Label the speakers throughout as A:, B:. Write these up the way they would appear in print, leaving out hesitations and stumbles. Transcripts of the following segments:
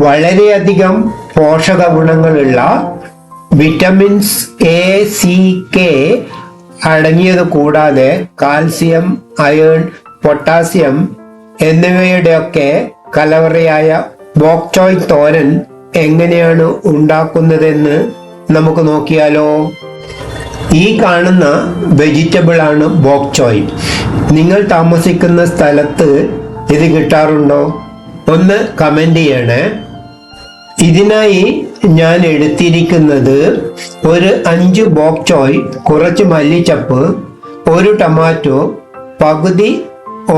A: വളരെയധികം പോഷക ഗുണങ്ങളുള്ള വിറ്റമിൻസ് എ, സി, കെ അടങ്ങിയത് കൂടാതെ കാൽസ്യം, അയേൺ, പൊട്ടാസ്യം എന്നിവയുടെയൊക്കെ കലവറയായ ബോക് ചോയ് തോരൻ എങ്ങനെയാണ് ഉണ്ടാക്കുന്നതെന്ന് നമുക്ക് നോക്കിയാലോ. ഈ കാണുന്ന വെജിറ്റബിൾ ആണ് ബോക് ചോയ്. നിങ്ങൾ താമസിക്കുന്ന സ്ഥലത്ത് ഇത് കിട്ടാറുണ്ടോ? ഒന്ന് കമന്റ് ചെയ്യണേ. ഇതിനായി ഞാൻ എടുത്തിരിക്കുന്നത് ഒരു 5 ബോക് ചോയ്, കുറച്ച് മല്ലിച്ചപ്പ്, ഒരു ടൊമാറ്റോ, പകുതി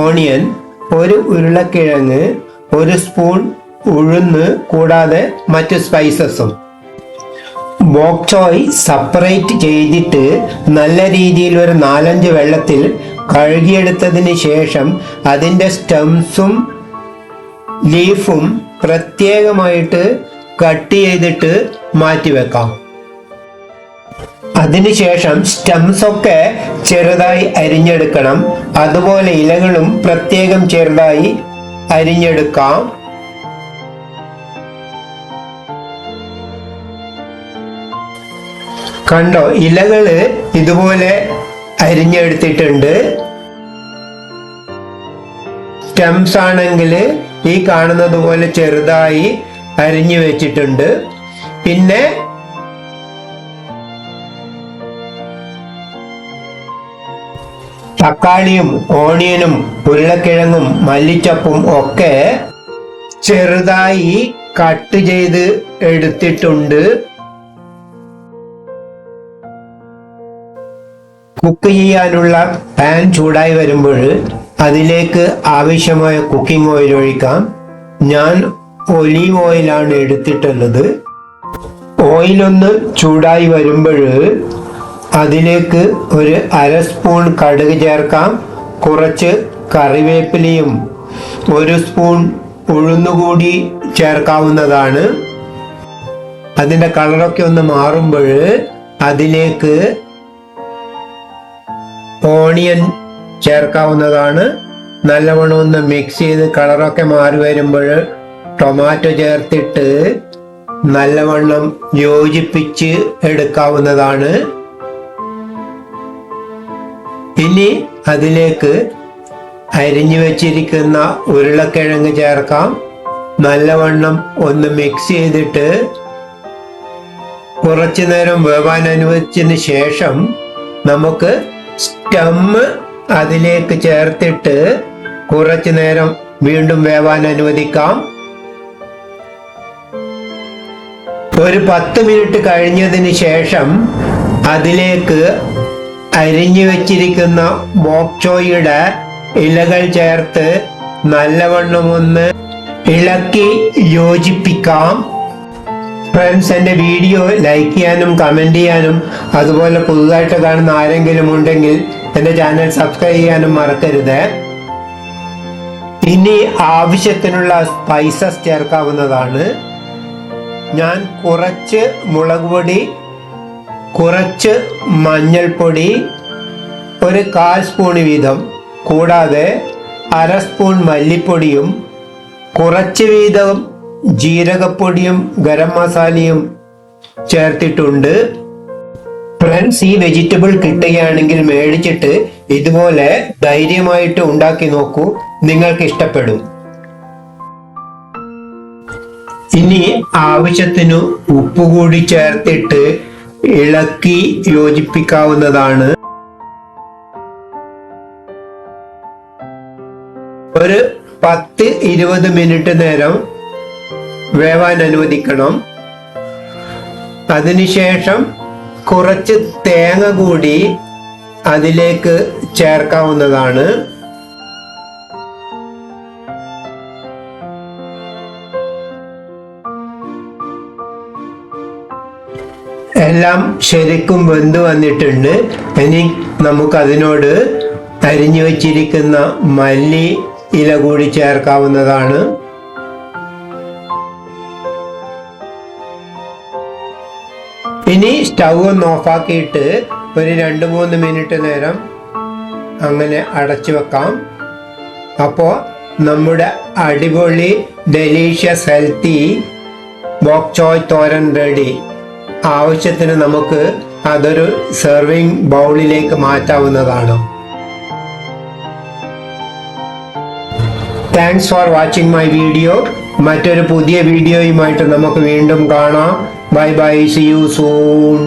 A: ഓണിയൻ, ഒരു ഉരുളക്കിഴങ്ങ്, ഒരു സ്പൂൺ ഉഴുന്ന് കൂടാതെ മറ്റു സ്പൈസസും. ബോക് ചോയ് സെപ്പറേറ്റ് ചെയ്തിട്ട് നല്ല രീതിയിൽ ഒരു 4-5 വെള്ളത്തിൽ കഴുകിയെടുത്തതിന് ശേഷം അതിൻ്റെ സ്റ്റെംസും ലീഫും പ്രത്യേകമായിട്ട് കട്ട് ചെയ്തിട്ട് മാറ്റിവെക്കാം. അതിനുശേഷം സ്റ്റെംസ് ഒക്കെ ചെറുതായി അരിഞ്ഞെടുക്കണം. അതുപോലെ ഇലകളും പ്രത്യേകം ചെറുതായി അരിഞ്ഞെടുക്കാം. കണ്ടോ, ഇലകള് ഇതുപോലെ അരിഞ്ഞെടുത്തിട്ടുണ്ട്. സ്റ്റെംസ് ആണെങ്കിൽ ഈ കാണുന്നത് പോലെ ചെറുതായി അരിഞ്ഞു വെച്ചിട്ടുണ്ട്. പിന്നെ തക്കാളിയും ഓണിയനും ഉരുളക്കിഴങ്ങും മല്ലിച്ചപ്പും ഒക്കെ ചെറുതായി കട്ട് ചെയ്ത് എടുത്തിട്ടുണ്ട്. കുക്ക് ചെയ്യാനുള്ള പാൻ ചൂടായി വരുമ്പോൾ അതിലേക്ക് ആവശ്യമായ കുക്കിംഗ് ഓയിൽ ഒഴിക്കാം. ഞാൻ ഒലീവ് ഓയിലാണ് എടുത്തിട്ടുള്ളത്. ഓയിലൊന്ന് ചൂടായി വരുമ്പോൾ അതിലേക്ക് ഒരു 1/2 സ്പൂൺ കടുക് ചേർക്കാം. കുറച്ച് കറിവേപ്പിലയും 1 സ്പൂൺ ഉഴുന്നുകൂടി ചേർക്കാവുന്നതാണ്. അതിൻ്റെ കളറൊക്കെ ഒന്ന് മാറുമ്പോൾ അതിലേക്ക് ഓണിയൻ ചേർക്കാവുന്നതാണ്. നല്ലവണ്ണം ഒന്ന് മിക്സ് ചെയ്ത് കളറൊക്കെ മാറി വരുമ്പോൾ ടൊമാറ്റോ ചേർത്തിട്ട് നല്ലവണ്ണം യോജിപ്പിച്ച് എടുക്കാവുന്നതാണ്. ഇനി അതിലേക്ക് അരിഞ്ഞു വെച്ചിരിക്കുന്ന ഉരുളക്കിഴങ്ങ് ചേർക്കാം. നല്ലവണ്ണം ഒന്ന് മിക്സ് ചെയ്തിട്ട് കുറച്ചു നേരം വേവാൻ അനുവദിച്ചതിന് ശേഷം നമുക്ക് സ്റ്റെം അതിലേക്ക് ചേർത്തിട്ട് കുറച്ചു നേരം വീണ്ടും വേവാൻ അനുവദിക്കാം. ഒരു 10 മിനിറ്റ് കഴിഞ്ഞതിന് ശേഷം അതിലേക്ക് അരിഞ്ഞു വെച്ചിരിക്കുന്ന ബോക് ചോയുടെ ഇലകൾ ചേർത്ത് നല്ലവണ്ണം ഒന്ന് ഇളക്കി യോജിപ്പിക്കാം. ഫ്രണ്ട്സ്, എൻ്റെ വീഡിയോ ലൈക്ക് ചെയ്യാനും കമന്റ് ചെയ്യാനും അതുപോലെ പുതുതായിട്ട് കാണുന്ന ആരെങ്കിലും ഉണ്ടെങ്കിൽ എൻ്റെ ചാനൽ സബ്സ്ക്രൈബ് ചെയ്യാനും മറക്കരുത്. ഇനി ആവശ്യത്തിനുള്ള സ്പൈസസ് ചേർക്കാവുന്നതാണ്. ഞാൻ കുറച്ച് മുളക് പൊടി, കുറച്ച് മഞ്ഞൾപ്പൊടി, ഒരു 1/4 സ്പൂൺ വീതം, കൂടാതെ 1/2 സ്പൂൺ മല്ലിപ്പൊടിയും കുറച്ച് വീതം ജീരകപ്പൊടിയും ഗരം മസാലയും ചേർത്തിട്ടുണ്ട്. ഫ്രണ്ട്സ്, ഈ വെജിറ്റബിൾ കിട്ടുകയാണെങ്കിൽ മേടിച്ചിട്ട് ഇതുപോലെ ധൈര്യമായിട്ട് ഉണ്ടാക്കി നോക്കൂ, നിങ്ങൾക്ക് ഇഷ്ടപ്പെടും. ഇനി ആവശ്യത്തിന് ഉപ്പ് കൂടി ചേർത്തിട്ട് ഇളക്കി യോജിപ്പിക്കാവുന്നതാണ്. ഒരു 10-20 മിനിറ്റ് നേരം വേവാൻ അനുവദിക്കണം. അതിനുശേഷം കുറച്ച് തേങ്ങ കൂടി അതിലേക്ക് ചേർക്കാവുന്നതാണ്. എല്ലാം ശരിക്കും വെന്ത് വന്നിട്ടുണ്ട്. ഇനി നമുക്ക് അതിനോട് അരിഞ്ഞു വച്ചിരിക്കുന്ന മല്ലി ഇല കൂടി ചേർക്കാവുന്നതാണ്. ഇനി സ്റ്റൗ ഒന്ന് ഓഫാക്കിയിട്ട് ഒരു 2-3 മിനിറ്റ് നേരം അങ്ങനെ അടച്ചു വെക്കാം. അപ്പോൾ നമ്മുടെ അടിപൊളി ഡെലീഷ്യസ് ഹെൽത്തി ബോക് ചോയ് തോരൻ റെഡി. ആവശ്യത്തിന് നമുക്ക് അതൊരു സെർവിങ് ബൗളിലേക്ക് മാറ്റാവുന്നതാണ്. Thanks for watching my video. മറ്റൊരു പുതിയ വീഡിയോയുമായിട്ട് നമുക്ക് വീണ്ടും കാണാം. Bye bye, C you soon.